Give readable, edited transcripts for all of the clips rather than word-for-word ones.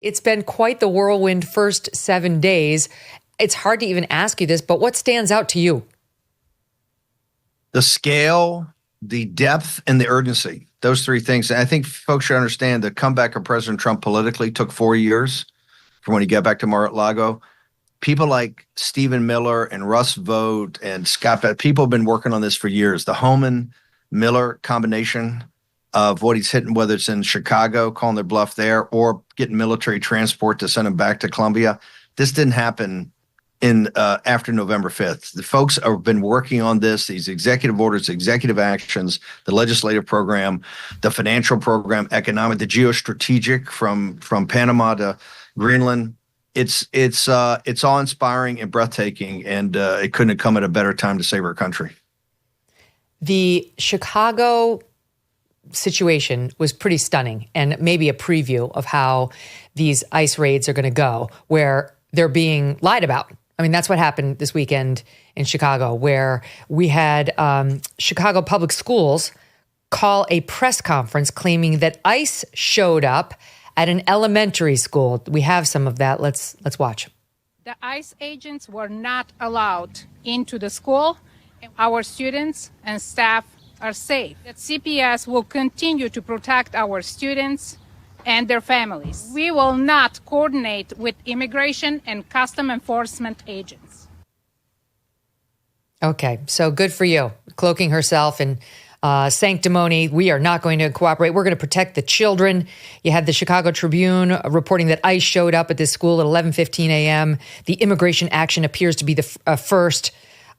It's been quite the whirlwind first 7 days. It's hard to even ask you this, but what stands out to you? The scale, the depth, and the urgency. Those three things. And I think folks should understand the comeback of President Trump politically took 4 years from when he got back to Mar-a-Lago. People like Stephen Miller and Russ Vought and Scott Bett, people have been working on this for years. The Homan-Miller combination of what he's hitting, whether it's in Chicago, calling their bluff there, or getting military transport to send him back to Colombia. This didn't happen in after November 5th. The folks have been working on this, these executive orders, executive actions, the legislative program, the financial program, economic, the geostrategic from Panama to Greenland. It's awe-inspiring and breathtaking, and it couldn't have come at a better time to save our country. The Chicago situation was pretty stunning, and maybe a preview of how these ICE raids are going to go, where they're being lied about. I mean, that's what happened this weekend in Chicago, where we had Chicago Public Schools call a press conference claiming that ICE showed up at an elementary school. We have some of that. Let's watch. The ICE agents were not allowed into the school. Our students and staff are safe. That CPS will continue to protect our students and their families. We will not coordinate with immigration and custom enforcement agents. Okay, so good for you. Cloaking herself in sanctimony. We are not going to cooperate. We're going to protect the children. You had the Chicago Tribune reporting that ICE showed up at this school at 11:15 a.m. The immigration action appears to be the first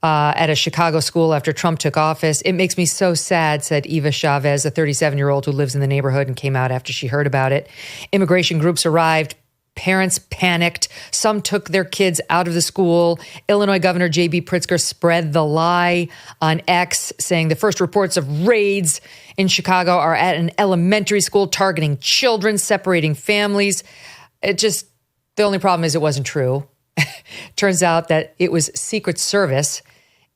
at a Chicago school after Trump took office. It makes me so sad, said Eva Chavez, a 37-year-old who lives in the neighborhood and came out after she heard about it. Immigration groups arrived. Parents panicked. Some took their kids out of the school. Illinois Governor J.B. Pritzker spread the lie on X, saying the first reports of raids in Chicago are at an elementary school targeting children, separating families. The only problem is it wasn't true. Turns out that it was Secret Service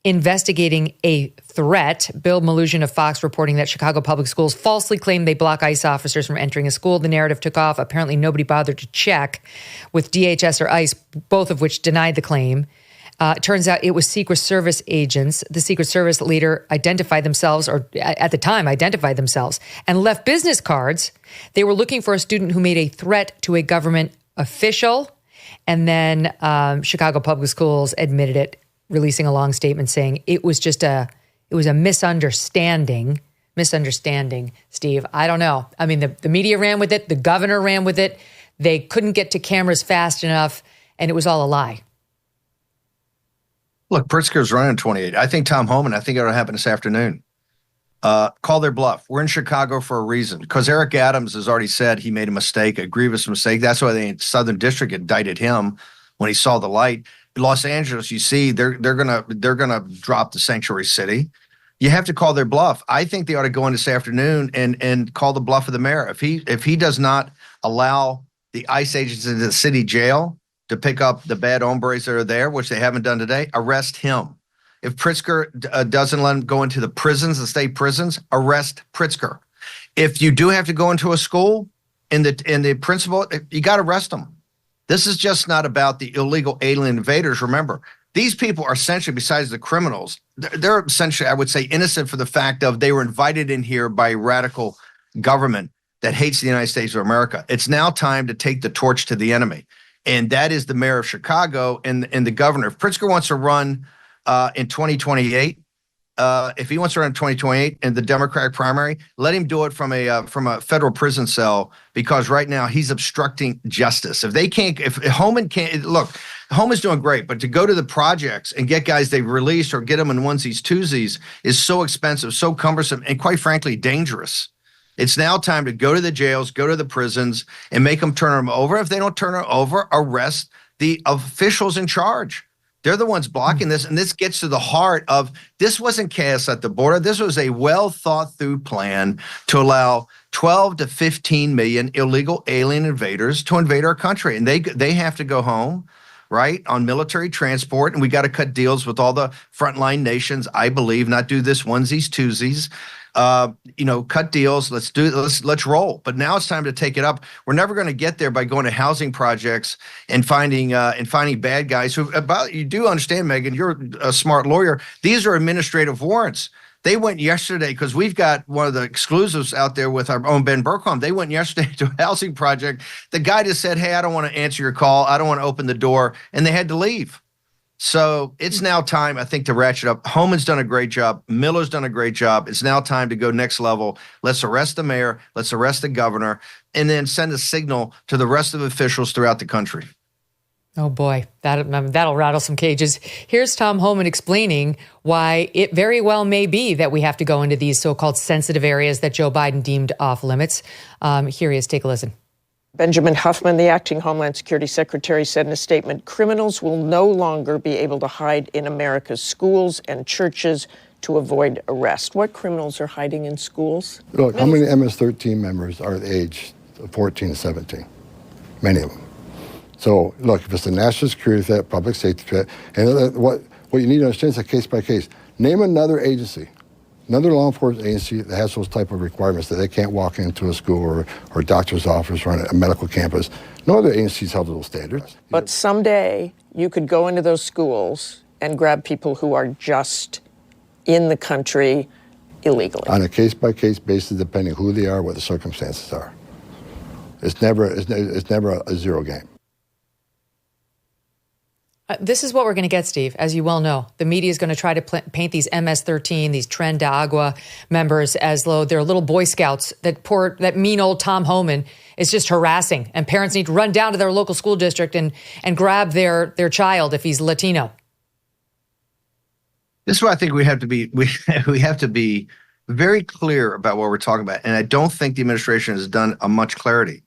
investigating a threat. Bill Malugin of Fox reporting that Chicago Public Schools falsely claimed they block ICE officers from entering a school. The narrative took off. Apparently nobody bothered to check with DHS or ICE, both of which denied the claim. It turns out it was Secret Service agents. The Secret Service leader identified themselves, or at the time identified themselves, and left business cards. They were looking for a student who made a threat to a government official. And then Chicago Public Schools admitted it, releasing a long statement saying it was a misunderstanding. Misunderstanding, Steve. I don't know. I mean, the media ran with it. The governor ran with it. They couldn't get to cameras fast enough, and it was all a lie. Look, Pritzker's running 28. I think Tom Homan, I think it'll happen this afternoon. Call their bluff. We're in Chicago for a reason, because Eric Adams has already said he made a mistake, a grievous mistake. That's why the Southern District indicted him when he saw the light. In Los Angeles, you see, they're gonna drop the sanctuary city. You have to call their bluff. I think they ought to go in this afternoon and call the bluff of the mayor. If he does not allow the ICE agents into the city jail to pick up the bad hombres that are there, which they haven't done today, arrest him. If Pritzker doesn't let him go into the prisons, the state prisons, arrest Pritzker. If you do have to go into a school, in the principal, you got to arrest them. This is just not about the illegal alien invaders. Remember, these people are essentially, besides the criminals, they're essentially, I would say, innocent for the fact of they were invited in here by a radical government that hates the United States of America. It's now time to take the torch to the enemy. And that is the mayor of Chicago and the governor. If Pritzker wants to run in 2028, if he wants to run in 2028 in the Democratic primary, let him do it from a federal prison cell, because right now he's obstructing justice. If Homan can't, look, Homan's doing great, but to go to the projects and get guys they've released or get them in onesies, twosies is so expensive, so cumbersome, and quite frankly, dangerous. It's now time to go to the jails, go to the prisons, and make them turn them over. If they don't turn them over, arrest the officials in charge. They're the ones blocking this, and this gets to the heart of this wasn't chaos at the border. This was a well-thought-through plan to allow 12 to 15 million illegal alien invaders to invade our country, and they have to go home. right, on military transport, and we got to cut deals with all the frontline nations, I believe, not do this onesies, twosies. Cut deals. Let's roll. But now it's time to take it up. We're never going to get there by going to housing projects and finding bad guys who, you do understand, Megyn, you're a smart lawyer. These are administrative warrants. They went yesterday because we've got one of the exclusives out there with our own Ben Bergholm. They went yesterday to a housing project. The guy just said, hey, I don't want to answer your call. I don't want to open the door. And they had to leave. So it's now time, I think, to ratchet up. Homan's done a great job. Miller's done a great job. It's now time to go next level. Let's arrest the mayor. Let's arrest the governor, and then send a signal to the rest of officials throughout the country. Oh, boy, that'll rattle some cages. Here's Tom Homan explaining why it very well may be that we have to go into these so-called sensitive areas that Joe Biden deemed off limits. Here he is. Take a listen. Benjamin Huffman, the acting Homeland Security Secretary, said in a statement, criminals will no longer be able to hide in America's schools and churches to avoid arrest. What criminals are hiding in schools? Look, how many MS-13 members are the age of 14 to 17? Many of them. So, look, if it's a national security threat, public safety threat, and what you need to understand is a case by case. Name another agency, another law enforcement agency that has those type of requirements that they can't walk into a school or a doctor's office or on a medical campus. No other agencies held those standards. But someday you could go into those schools and grab people who are just in the country illegally. On a case-by-case basis, depending who they are, what the circumstances are. It's never a zero game. This is what we're going to get, Steve, as you well know. The media is going to try to paint these MS-13, these Tren de Agua members as though they're little Boy Scouts that mean old Tom Homan is just harassing. And parents need to run down to their local school district and grab their child if he's Latino. This is why I think we have to be very clear about what we're talking about. And I don't think the administration has done a much clarity.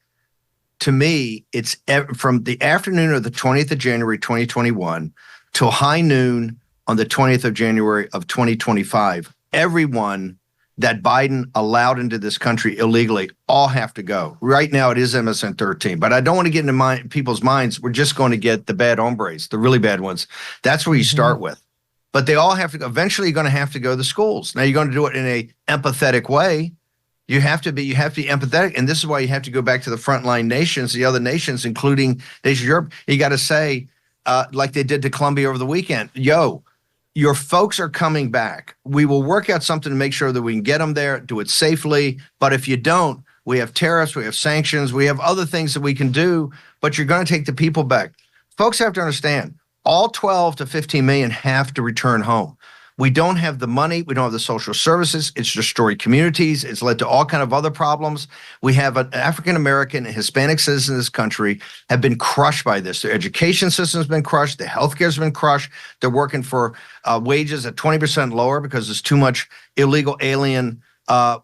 To me, it's from the afternoon of the 20th of January, 2021 till high noon on the 20th of January of 2025, everyone that Biden allowed into this country illegally all have to go. Right now it is MSN-13, but I don't want to get into people's minds. We're just going to get the bad hombres, the really bad ones. That's where you start with. But they all have to go. Eventually you're going to have to go to schools. Now you're going to do it in a empathetic way. You have to be empathetic, and this is why you have to go back to the frontline nations, the other nations, including nations of Europe. You got to say, like they did to Colombia over the weekend, yo, your folks are coming back. We will work out something to make sure that we can get them there, do it safely. But if you don't, we have tariffs, we have sanctions, we have other things that we can do, but you're going to take the people back. Folks have to understand, all 12 to 15 million have to return home. We don't have the money. We don't have the social services. It's destroyed communities. It's led to all kind of other problems. We have an African-American and Hispanic citizens in this country have been crushed by this. Their education system has been crushed. The healthcare has been crushed. They're working for wages at 20% lower because there's too much illegal alien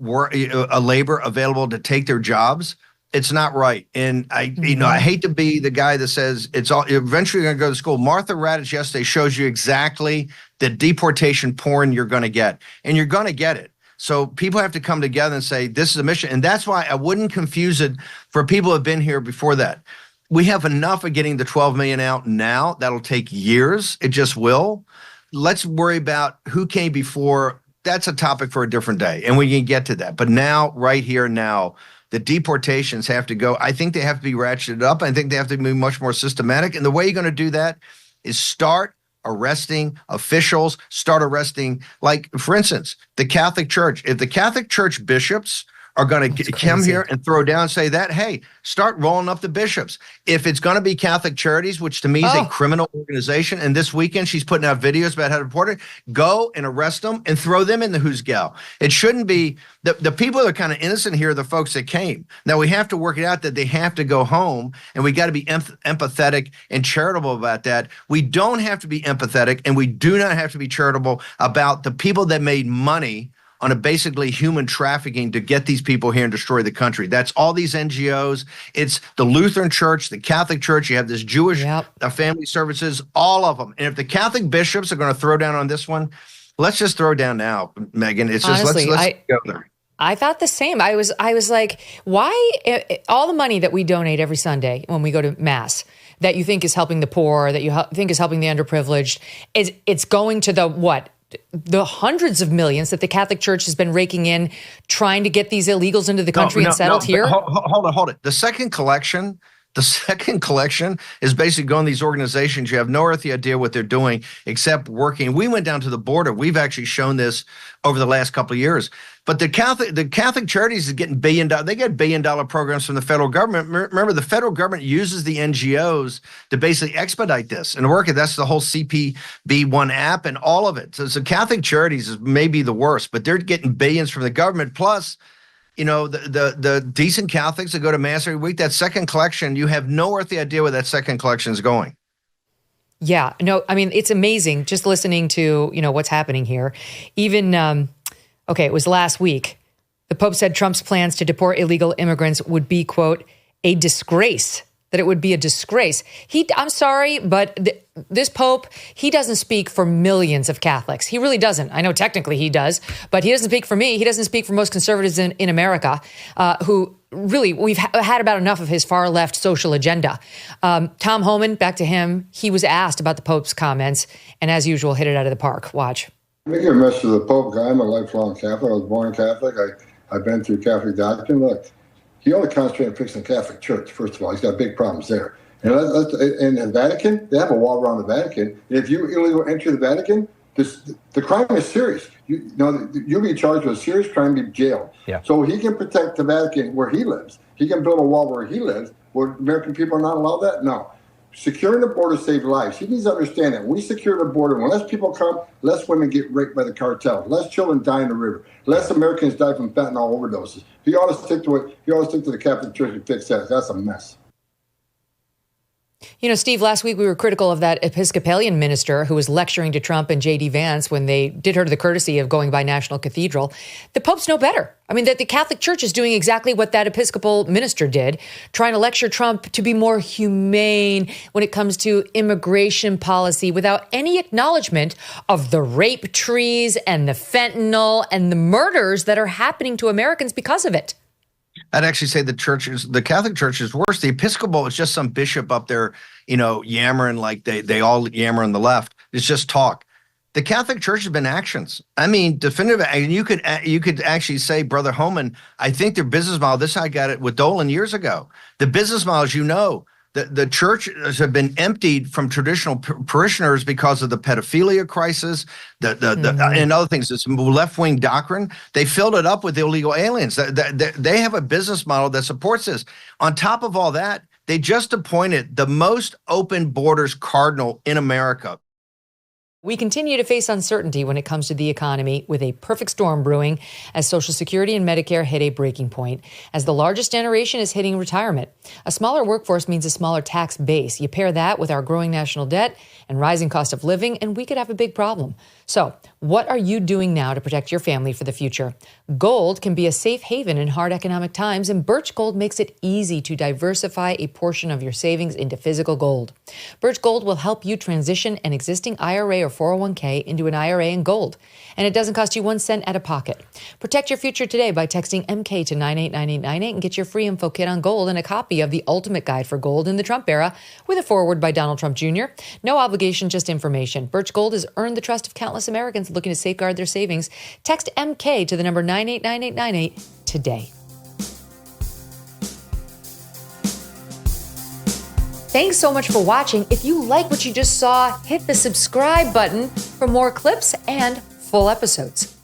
labor available to take their jobs. It's not right. And I hate to be the guy that says it's all eventually going to go to school. Martha Raddatz yesterday shows you exactly the deportation porn you're going to get, and you're going to get it. So people have to come together and say, this is a mission. And that's why I wouldn't confuse it for people who have been here before that. We have enough of getting the 12 million out now. That'll take years. It just will. Let's worry about who came before. That's a topic for a different day, and we can get to that. But now, right here now, the deportations have to go. I think they have to be ratcheted up. I think they have to be much more systematic. And the way you're going to do that is start arresting officials, start arresting, like, for instance, the Catholic Church. If the Catholic Church bishops are going to come here and throw down and say that, hey, start rolling up the bishops. If it's going to be Catholic Charities, which to me is a criminal organization, and this weekend she's putting out videos about how to report it, go and arrest them and throw them in the who's gal. It shouldn't be the people that are kind of innocent here are the folks that came. Now we have to work it out that they have to go home, and we got to be empathetic and charitable about that. We don't have to be empathetic, and we do not have to be charitable about the people that made money on a basically human trafficking to get these people here and destroy the country. That's all these NGOs. It's the Lutheran Church, the Catholic Church. You have this Jewish family services, all of them. And if the Catholic bishops are going to throw down on this one, let's just throw down now, Megyn. It's just, honestly, let's go there. I thought the same. I was like, why all the money that we donate every Sunday when we go to Mass that you think is helping the poor, that you think is helping the underprivileged, it's going to the hundreds of millions that the Catholic Church has been raking in, trying to get these illegals into the country and settled here? Hold it. The second collection is basically going to these organizations. You have no earthly idea what they're doing except working. We went down to the border. We've actually shown this over the last couple of years. But the Catholic charities is getting they get $1 billion programs from the federal government. Remember, the federal government uses the NGOs to basically expedite this and work it. That's the whole CPB1 app and all of it. So Catholic charities is maybe the worst, but they're getting billions from the government. Plus, the decent Catholics that go to Mass every week, that second collection, you have no earthly idea where that second collection is going. Yeah, no, I mean, it's amazing just listening to, what's happening here. Even, it was last week. The Pope said Trump's plans to deport illegal immigrants would be, quote, a disgrace, that it would be a disgrace. I'm sorry, but this Pope, he doesn't speak for millions of Catholics. He really doesn't. I know technically he does, but he doesn't speak for me. He doesn't speak for most conservatives in America, who really, we've had about enough of his far left social agenda. Tom Homan, back to him, he was asked about the Pope's comments, and as usual, hit it out of the park. Watch. I give a message to the Pope guy. I'm a lifelong Catholic. I was born Catholic. I've been through Catholic doctrine. Look, he only concentrates on fixing the Catholic Church, first of all. He's got big problems there. And in the Vatican, they have a wall around the Vatican. And if you illegally enter the Vatican, the crime is serious. You'll be charged with a serious crime, be jailed. Yeah. So he can protect the Vatican where he lives. He can build a wall where he lives. Where American people are not allowed that? No. Securing the border saves lives. He needs to understand that. When we secure the border, when less people come, less women get raped by the cartel, less children die in the river, less Americans die from fentanyl overdoses. He ought to stick to the Catholic Church and fix that. That's a mess. Steve, last week we were critical of that Episcopalian minister who was lecturing to Trump and J.D. Vance when they did her the courtesy of going by National Cathedral. The Pope's no better. I mean, that the Catholic Church is doing exactly what that Episcopal minister did, trying to lecture Trump to be more humane when it comes to immigration policy without any acknowledgement of the rape trees and the fentanyl and the murders that are happening to Americans because of it. I'd actually say the Catholic Church is worse. The Episcopal is just some bishop up there, yammering like they all yammer on the left. It's just talk. The Catholic Church has been actions. I mean, definitive. And you could actually say, Brother Homan, I think their business model. This I got it with Dolan years ago. The business model, as the churches have been emptied from traditional parishioners because of the pedophilia crisis, and other things. This left-wing doctrine. They filled it up with illegal aliens. They have a business model that supports this. On top of all that, they just appointed the most open borders cardinal in America. We continue to face uncertainty when it comes to the economy, with a perfect storm brewing as Social Security and Medicare hit a breaking point, as the largest generation is hitting retirement. A smaller workforce means a smaller tax base. You pair that with our growing national debt and rising cost of living, and we could have a big problem. So, what are you doing now to protect your family for the future? Gold can be a safe haven in hard economic times, and Birch Gold makes it easy to diversify a portion of your savings into physical gold. Birch Gold will help you transition an existing IRA or 401k into an IRA in gold, and it doesn't cost you 1 cent out of pocket. Protect your future today by texting MK to 989898 and get your free info kit on gold and a copy of the Ultimate Guide for Gold in the Trump Era with a foreword by Donald Trump Jr. No obligation, just information. Birch Gold has earned the trust of countless Americans looking to safeguard their savings. Text MK to the number 989898 today. Thanks so much for watching. If you like what you just saw, hit the subscribe button for more clips and full episodes.